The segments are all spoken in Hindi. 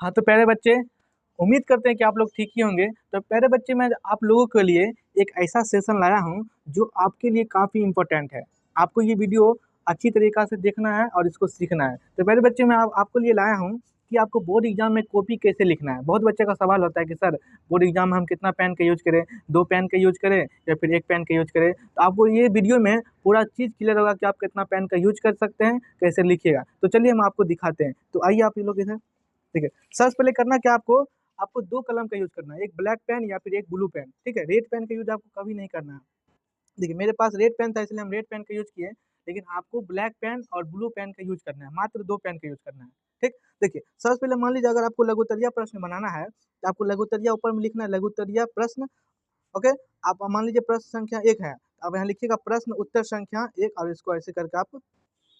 हाँ तो प्यारे बच्चे, उम्मीद करते हैं कि आप लोग ठीक ही होंगे। तो प्यारे बच्चे, मैं आप लोगों के लिए एक ऐसा सेशन लाया हूँ जो आपके लिए काफ़ी इम्पोर्टेंट है। आपको ये वीडियो अच्छी तरीक़ा से देखना है और इसको सीखना है। तो प्यारे बच्चे, मैं आपको लिए लाया हूँ कि आपको बोर्ड एग्जाम में कॉपी कैसे लिखना है। बहुत बच्चे का सवाल होता है कि सर बोर्ड एग्जाम में हम कितना पेन का यूज करें, 2 पेन का यूज करें या फिर 1 पेन का यूज करें। तो आपको ये वीडियो में पूरा चीज़ क्लियर होगा कि आप कितना पेन का यूज कर सकते हैं, कैसे लिखिएगा। तो चलिए हम आपको दिखाते हैं। तो आइए आप ये लोग इधर, ठीक है। सबसे पहले करना क्या, आपको आपको 2 कलम का यूज करना है, एक ब्लैक पेन या फिर एक ब्लू पेन, ठीक है। रेड पेन का यूज आपको कभी नहीं करना है। देखिए मेरे पास रेड पेन था इसलिए हम रेड पेन का यूज किए, लेकिन आपको ब्लैक पेन और ब्लू पेन का यूज करना है, मात्र 2 पेन का यूज करना है, ठीक। देखिए सबसे पहले मान लीजिए अगर आपको लघुत्तरीय प्रश्न बनाना है तो आपको लघुत्तरीय ऊपर में लिखना है, लघुत्तरीय प्रश्न, ओके। आप मान लीजिए प्रश्न संख्या 1 है, अब यहाँ लिखिएगा प्रश्न उत्तर संख्या 1 और इसको ऐसे करके आप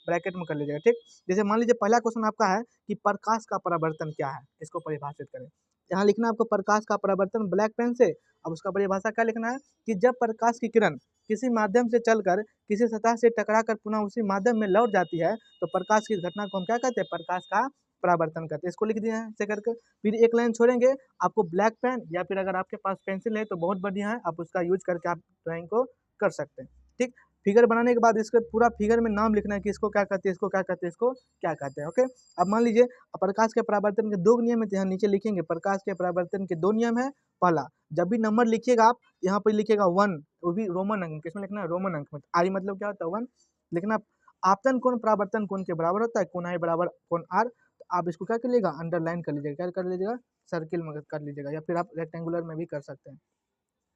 ब्रैकेट में कर लीजिएगा, ठीक। जैसे मान लीजिए पहला क्वेश्चन आपका है कि प्रकाश का परावर्तन क्या है, इसको परिभाषित करें। यहाँ लिखना है आपको प्रकाश का परावर्तन ब्लैक पेन से। अब उसका परिभाषा क्या लिखना है कि जब प्रकाश की किरण किसी माध्यम से चलकर किसी सतह से टकराकर पुनः उसी माध्यम में लौट जाती है तो प्रकाश की घटना को हम क्या कहते हैं, प्रकाश का परावर्तन कहते हैं। इसको लिख दिया है ऐसे करके। फिर एक लाइन छोड़ेंगे, आपको ब्लैक पेन या फिर अगर आपके पास पेंसिल है तो बहुत बढ़िया है, आप उसका यूज करके आप ड्राइंग को कर सकते हैं, ठीक। फिगर बनाने के बाद इसके पूरा फिगर में नाम लिखना है कि इसको क्या कहते हैं, इसको क्या कहते हैं, इसको क्या कहते हैं, ओके। अब मान लीजिए प्रकाश के परावर्तन के 2 नियम है, तो यहाँ नीचे लिखेंगे प्रकाश के परावर्तन के 2 नियम है। पहला, जब भी नंबर लिखिएगा आप यहाँ पर लिखिएगा 1, वो भी रोमन अंक में। किसमें लिखना है, रोमन अंक में। आई मतलब क्या होता है 1 लिखना। आपतन कोण परावर्तन कोण के बराबर होता है, कोण आई बराबर कोण आर। तो आप इसको क्या कर लीजिएगा, अंडरलाइन कर लीजिएगा, क्या कर लीजिएगा, सर्किल में कर लीजिएगा, या फिर आप रेक्टेंगुलर में भी कर सकते हैं,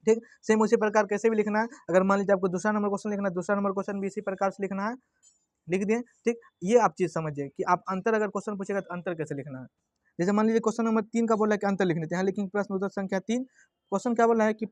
ठीक। सेम उसी प्रकार कैसे भी लिखना है। अगर मान लीजिए आपको दूसरा नंबर क्वेश्चन लिखना है, दूसरा नंबर क्वेश्चन भी इसी प्रकार से लिखना है, लिख दिए, ठीक। ये आप चीज़ समझिए कि आप अंतर अगर क्वेश्चन पूछेगा तो अंतर कैसे लिखना है। जैसे मान लीजिए क्वेश्चन नंबर 3 का बोला है कि अंतर लिखने, तो यहाँ लिखेंगे प्रश्न उत्तर संख्या 3। क्वेश्चन क्या बोला है कि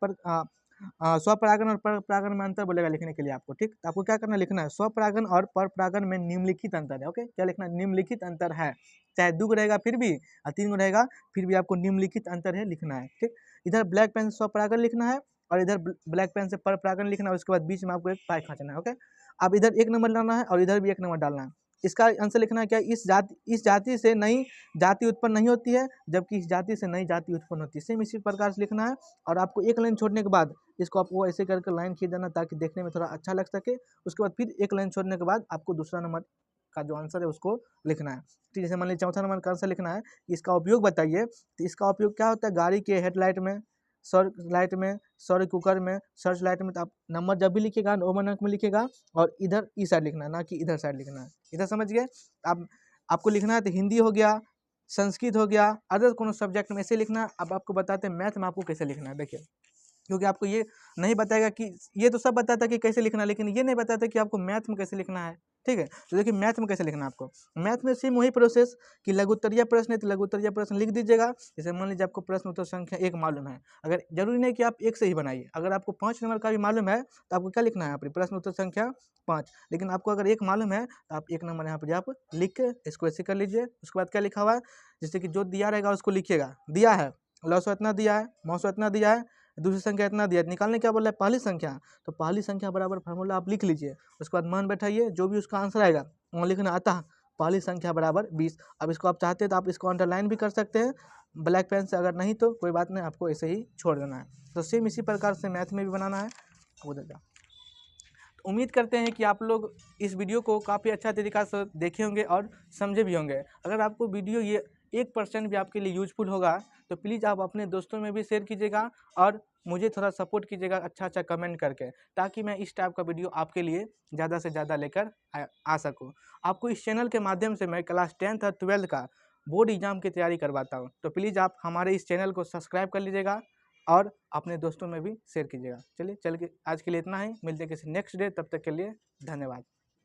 स्वपरागन और परपरागन में अंतर बोलेगा लिखने के लिए आपको, ठीक। तो आपको क्या करना है, लिखना है स्वपरागन और परपरागन में निम्नलिखित अंतर है, ओके। क्या लिखना है, निम्नलिखित अंतर है। चाहे 2 रहेगा फिर भी और 3 रहेगा फिर भी आपको निम्नलिखित अंतर है लिखना है, ठीक। इधर ब्लैक पेन से स्वपरागन लिखना है और इधर ब्लैक पेन से परपरागन लिखना है। उसके बाद बीच में आपको एक पाई खींचना है, ओके। अब इधर 1 नंबर डालना है और इधर भी 1 नंबर डालना है। इसका आंसर लिखना है क्या, इस जाति से नई जाति उत्पन्न नहीं होती है, जबकि इस जाति से नई जाति उत्पन्न होती है। सेम इसी प्रकार से लिखना है। और आपको एक लाइन छोड़ने के बाद इसको आपको ऐसे करके लाइन खींच देना ताकि देखने में थोड़ा अच्छा लग सके। उसके बाद फिर एक लाइन छोड़ने के बाद आपको दूसरा नंबर का जो आंसर है उसको लिखना है, ठीक। जैसे मान लीजिए चौथा नंबर का आंसर लिखना है, इसका उपयोग बताइए। तो इसका उपयोग क्या होता है, गाड़ी के हेडलाइट में, सर लाइट में, सर कुकर में, सर्च लाइट में। तो आप नंबर जब भी लिखिएगा रोमन अंक में लिखिएगा और इधर इस साइड लिखना है, ना कि इधर साइड लिखना है। इधर समझ गए आप। आपको लिखना है तो हिंदी हो गया, संस्कृत हो गया, अदर कोनो सब्जेक्ट में ऐसे लिखना है। अब आपको बताते हैं मैथ में आपको कैसे लिखना है। देखिए क्योंकि आपको ये नहीं बताएगा कि ये तो सब बताता है कि कैसे लिखना है, लेकिन ये नहीं बताता कि आपको मैथ में कैसे लिखना है, ठीक है। तो देखिए मैथ में कैसे लिखना है आपको, मैथ में सेम वही प्रोसेस कि लघुत्तरीय प्रश्न है तो लघुत्तरीय प्रश्न लिख दीजिएगा। जैसे मान लीजिए आपको प्रश्न उत्तर संख्या 1 मालूम है, अगर जरूरी नहीं कि आप 1 से ही बनाइए, अगर आपको 5 नंबर का भी मालूम है तो आपको क्या लिखना है यहाँ पर, प्रश्न उत्तर संख्या 5। लेकिन आपको अगर 1 मालूम है तो आप 1 नंबर यहाँ पर आप लिख के इसको ऐसे कर लीजिए। उसके बाद क्या लिखा हुआ है, जैसे कि जो दिया रहेगा उसको लिखिएगा। दिया है लॉस इतना दिया है, मौसो इतना दिया है, दूसरी संख्या इतना दिया, निकालने क्या बोला है, पहली संख्या। तो पहली संख्या बराबर फार्मूला आप लिख लीजिए। उसके बाद मान बैठाइए, जो भी उसका आंसर आएगा वहाँ लिखना, अतः पहली संख्या बराबर 20। अब इसको आप चाहते हैं तो आप इसको अंडरलाइन भी कर सकते हैं ब्लैक पेन से, अगर नहीं तो कोई बात नहीं, आपको ऐसे ही छोड़ देना है। तो सेम इसी प्रकार से मैथ में भी बनाना है। उधर जा, उम्मीद करते हैं कि आप लोग इस वीडियो को काफ़ी अच्छा तरीक़ा से देखे होंगे और समझे भी होंगे। अगर आपको वीडियो ये 1% भी आपके लिए यूजफुल होगा तो प्लीज़ आप अपने दोस्तों में भी शेयर कीजिएगा और मुझे थोड़ा सपोर्ट कीजिएगा अच्छा कमेंट करके, ताकि मैं इस टाइप का वीडियो आपके लिए ज़्यादा से ज़्यादा लेकर आ सकूँ। आपको इस चैनल के माध्यम से मैं क्लास 10th और 12th का बोर्ड एग्ज़ाम की तैयारी करवाता हूँ। तो प्लीज़ आप हमारे इस चैनल को सब्सक्राइब कर लीजिएगा और अपने दोस्तों में भी शेयर कीजिएगा। चलिए के आज के लिए इतना ही, मिलते हैं किसी नेक्स्ट डे, तब तक के लिए धन्यवाद।